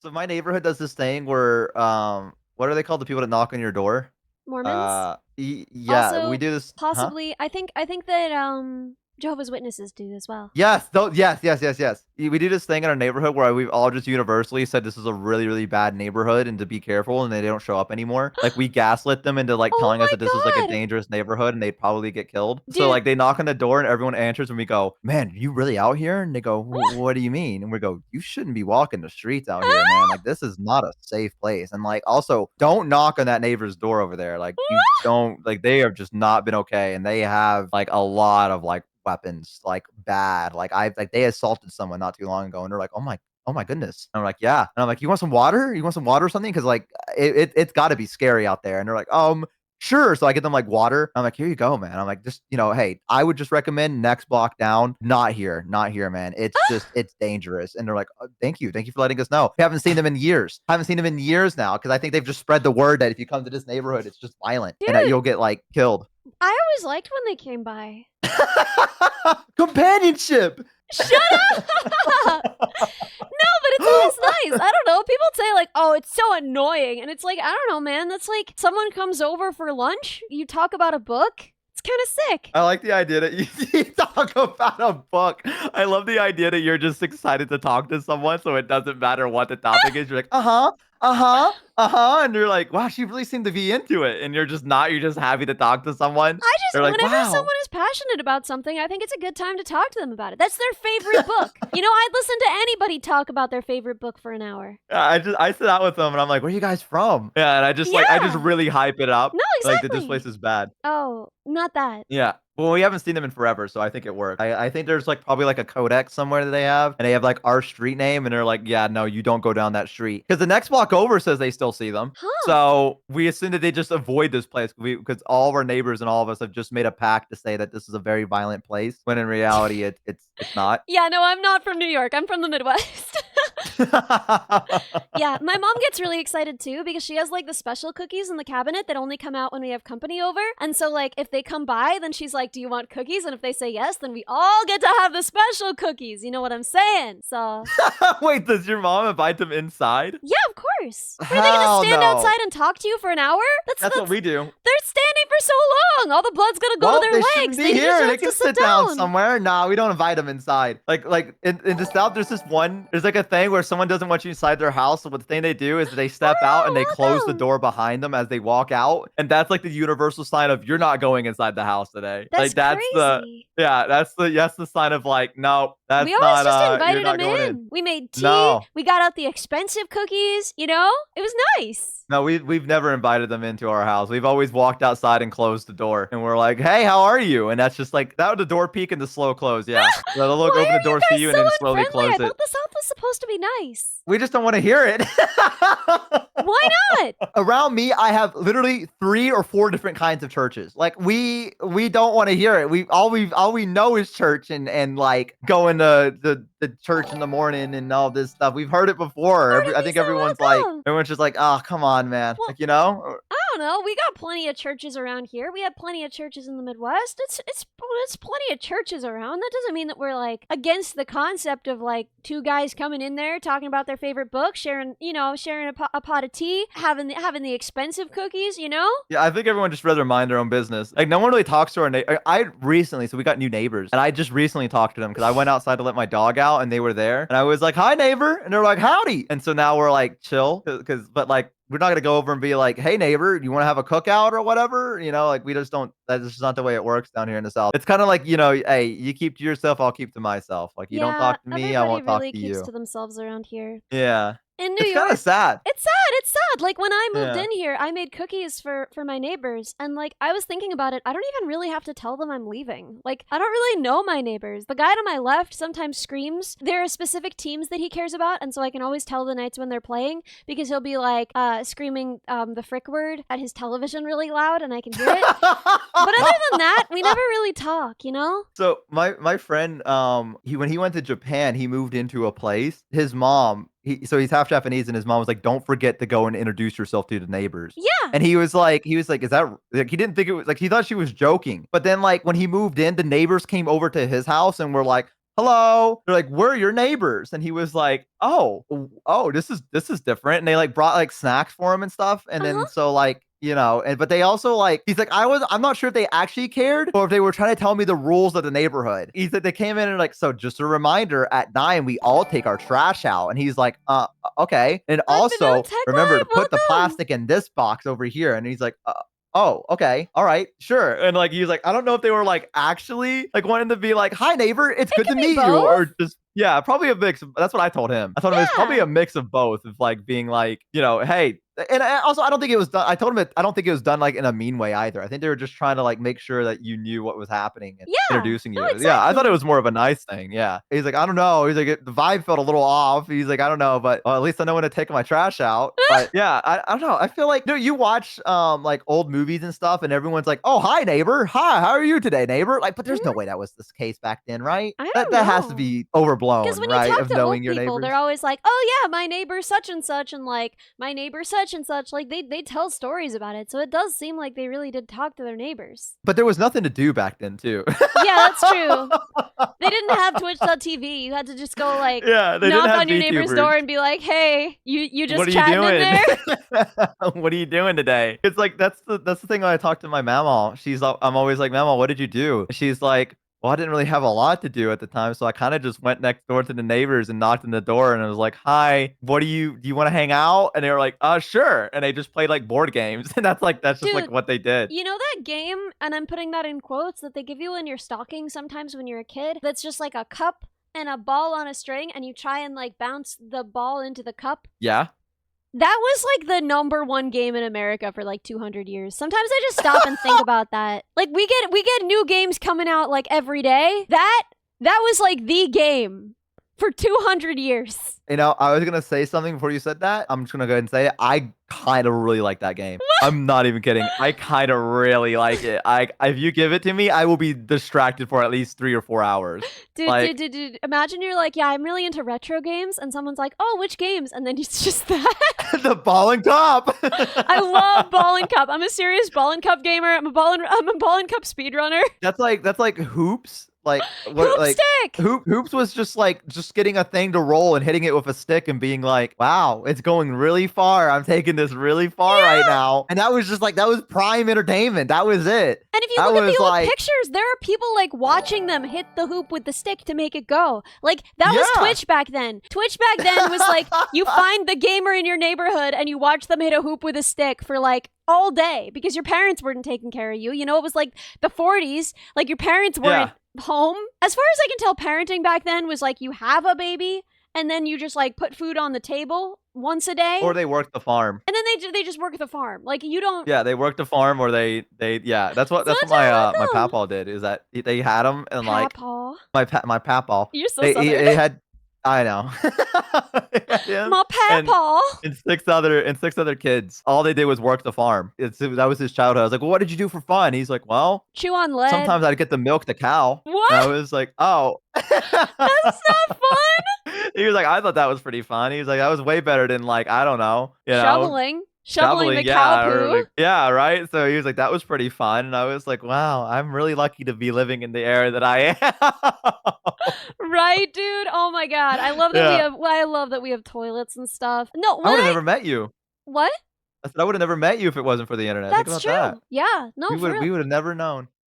So my neighborhood does this thing where, what are they called? The people that knock on your door? Mormons? Yeah, we Also, do this, huh? possibly, I think that Jehovah's Witnesses do as well. Yes, yes. We do this thing in our neighborhood where we've all just universally said this is a really, really bad neighborhood and to be careful, and they don't show up anymore. Like we gaslit them into like Oh telling us my that this is like a god! dangerous neighborhood and they'd probably get killed. So Dude, like they knock on the door and everyone answers and we go, "Man, you really out here?" And they go, What do you mean?" And we go, "You shouldn't be walking the streets out here, man. Like this is not a safe place." And like also, don't knock on that neighbor's door over there. Like you don't like they have just not been okay, and they have like a lot of like weapons, like bad. Like I like they assaulted someone not too long ago, and they're like, oh my goodness. And I'm like, yeah. And I'm like, you want some water? You want some water or something? Because like it's got to be scary out there. And they're like, sure. So I get them like water. I'm like, here you go, man. I'm like, just hey, I would just recommend next block down. Not here, man. It's dangerous. And they're like, oh, thank you for letting us know. We haven't seen them in years. Haven't seen them in years now because I think they've just spread the word that if you come to this neighborhood, it's just violent and that dude, you'll get like killed. I always liked when they came by. Companionship. Shut up! No, but it's always nice. I don't know. People say like, "Oh, it's so annoying," and it's like, I don't know, man. That's like someone comes over for lunch. You talk about a book. It's kind of sick. I like the idea that you talk about a book. I love the idea that you're just excited to talk to someone, so it doesn't matter what the topic is. You're like, and you're like, wow, she really seemed to be into it, and you're just not. You're just happy to talk to someone. I You're just, like, whenever wow. someone is passionate about something, I think it's a good time to talk to them about it. That's their favorite book. I'd listen to anybody talk about their favorite book for an hour. Yeah, I sit out with them, and I'm like, where are you guys from? Yeah, and I just Yeah. really hype it up, No, like that this place exactly. is bad. Oh, not that. Yeah. Well, we haven't seen them in forever, so I think it works. I think there's like probably like a codex somewhere that they have, and they have like our street name, and they're like, yeah, no, you don't go down that street because the next block over says they still see them. Huh. So we assume that they just avoid this place because all of our neighbors and all of us have just made a pact to say that this is a very violent place, when in reality it's not. Yeah, no, I'm not from New York. I'm from the Midwest. Yeah, my mom gets really excited too because she has like the special cookies in the cabinet that only come out when we have company over. And so like if they come by, then she's like, "Do you want cookies?" And if they say yes, then we all get to have the special cookies. You know what I'm saying? So, Wait, does your mom invite them inside? yeah, of course. Where are they going to Hell stand no. outside and talk to you for an hour? That's what we do. They're standing for so long. All the blood's going to go to Well, their they shouldn't legs. be They need a here. They chance can to sit sit down down. somewhere. Nah, we don't invite them inside. Like in the South, there's this one. There's like a thing where someone doesn't want you inside their house. So what the thing they do is they Oh step out and they no, close the welcome. door behind them as they walk out, and that's like the universal sign of you're not going inside the house today. That's Like that's the crazy. yeah, that's the sign of like no, We that's always not just you're invited not him going in. in. We made tea. No. We got out the expensive cookies. It was nice. No, we've never invited them into our house. We've always walked outside and closed the door, and we're like, "Hey, how are you?" And that's just like that. The door peek and the slow close. Yeah, they'll look, Why open the are you door, see guys you, so and then slowly unfriendly? I close it. thought the South was supposed to be nice. We just don't want to hear it. Why not? Around me, I have literally 3 or 4 different kinds of churches. Like we don't want to hear it. We know is church and like going to the church in the morning and all this stuff. We've heard it before. Part of I me think so welcome. everyone's just like, oh come on, man. Well, Like I don't know. We got plenty of churches around here. We have plenty of churches in the Midwest. It's plenty of churches around. That doesn't mean that we're like against the concept of like two guys coming in there talking about their favorite book, sharing a pot of tea, having the expensive cookies. Yeah, I think everyone just rather mind their own business. Like no one really talks to our neighbor. I recently, so we got new neighbors, and I just recently talked to them because I went outside to let my dog out, and they were there, and I was like, "Hi, neighbor," and they're like, "Howdy," and so now we're like chill, but like we're not gonna go over and be like, "Hey, neighbor, you want to have a cookout or whatever?" Like we just don't. That's just not the way it works down here in the South. It's kind of like hey, you keep to yourself, I'll keep to myself. Like you don't Yeah, talk to me, I everybody won't talk really to keeps you. to themselves around here. Yeah, In New it's kind of York, sad. it's sad. It's sad. Like when I moved Yeah. in here, I made cookies for my neighbors, and like I was thinking about it. I don't even really have to tell them I'm leaving. Like I don't really know my neighbors. The guy to my left sometimes screams. There are specific teams that he cares about, and so I can always tell the nights when they're playing because he'll be like screaming the frick word at his television really loud, and I can hear it. But other than that, we never really talk. So my friend, when he went to Japan, he moved into a place. His mom, he's half Japanese, and his mom was like, "Don't forget to go and introduce yourself to the neighbors." Yeah. And he was like, "Is that?" Like he didn't think it was like he thought she was joking. But then like when he moved in, the neighbors came over to his house and were like, hello. They're like, we're your neighbors. And he was like, oh, oh, this is different. And they like brought like snacks for him and stuff. And then Uh-huh. so like, and but they also like he's like, I'm not sure if they actually cared or if they were trying to tell me the rules of the neighborhood. He's like, they came in and like, so just a reminder, at 9, we all take our trash out. And he's like, okay. And Unbeknownst, also heck remember live, to put the welcome. plastic in this box over here. And he's like, oh, okay. All right. Sure. And like he's like, I don't know if they were like actually like wanting to be like, hi neighbor, it's It good could to be meet you. Or both. just yeah, probably a mix. That's what I told him. I told him it's probably Yeah. a mix of both of like being like, hey. And also, I don't think it was done. I told him I don't think it was done like in a mean way either. I think they were just trying to like make sure that you knew what was happening and Yeah. introducing No, you. Yeah, I thought it exactly. was more of a nice thing. Yeah. He's like, I don't know. He's like, the vibe felt a little off. He's like, I don't know, but well, at least I know when to take my trash out. But yeah, I don't know. I feel like you watch like old movies and stuff, and everyone's like, oh, hi neighbor. Hi, how are you today, neighbor? Like, but there's no way that was this case back then, right? I That don't that has to know. be Because overblown, when you right? talk Of to old knowing your people, they're neighbors. always like, "Oh yeah, my neighbor such and such," and like my neighbor such and such. Like they tell stories about it, so it does seem like they really did talk to their neighbors. But there was nothing to do back then too. Yeah, that's true. They didn't have Twitch.tv. You had to just go like Yeah, they didn't knock have on your neighbor's door VTubers. and be like, "Hey, you What just are you chatting in doing? there?" What are you doing today? It's like that's the thing when I talk to my mama. I'm always like, Mama, what did you do? She's like, well, I didn't really have a lot to do at the time, so I kind of just went next door to the neighbors and knocked on the door and I was like, hi, do you want to hang out? And they were like, sure. And they just played like board games. And that's just like Dude, what they did. you know that game, and I'm putting that in quotes, that they give you in your stocking sometimes when you're a kid? That's just like a cup and a ball on a string, and you try and like bounce the ball into the cup. Yeah. That was like the number one game in America for like 200 years. Sometimes I just stop and think about that. Like we get new games coming out like every day. That was like the game for 200 years. I was gonna say something before you said that. I'm just gonna go ahead and say it. I kind of really like that game. I'm not even kidding. I kind of really like it. If you give it to me, I will be distracted for at least 3 or 4 hours. Dude, dude, Like dude, dude. Imagine you're like, yeah, I'm really into retro games, and someone's like, oh, which games? And then it's just that. the ball and cup. I love Ball and Cup. I'm a serious Ball and Cup gamer. I'm a Ball and Cup speedrunner. That's like hoops. Like what? Like Hoopstick! hoops was just getting a thing to roll and hitting it with a stick and being like, wow, it's going really far. I'm taking this really far right Yeah. now. And that was just like that was prime entertainment. That was it. And if you That look at the was old like, pictures, there are people like watching them hit the hoop with the stick to make it go. Like that was yeah. Twitch back then. Twitch back then was like you find the gamer in your neighborhood and you watch them hit a hoop with a stick for like all day because your parents weren't taking care of you. You know, it was like the 40s. Like your parents weren't Yeah. home. As far as I can tell, parenting back then was like you have a baby and then you just like put food on the table once a day. Or they worked the farm. And then they just work at the farm. Like you don't. Yeah, they worked the farm or they yeah, that's what Such a my welcome. papaw did is that they had them and like Papaw. my papaw, You're so southern. they had I know. They had him My and papaw. six other kids. All they did was work the farm. That was his childhood. I was like, well, what did you do for fun? He's like, well, Chew on lead. sometimes I'd get to milk the cow. And I What? was like, oh. That's not fun. He was like, I thought that was pretty fun. He was like, that was way better than like, I don't know, Shoveling. Shoveling the shoveling, cow yeah, or poo. like, yeah, right. So he was like, that was pretty fun. And I was like, wow, I'm really lucky to be living in the area that I am. Right, dude? Oh my god. Yeah. I love that we have toilets and stuff. No, I when would have I never met you. what? I said I would have never met you if it wasn't for the internet. Think That's about that. true. Yeah. No, We for would real. we would have never known.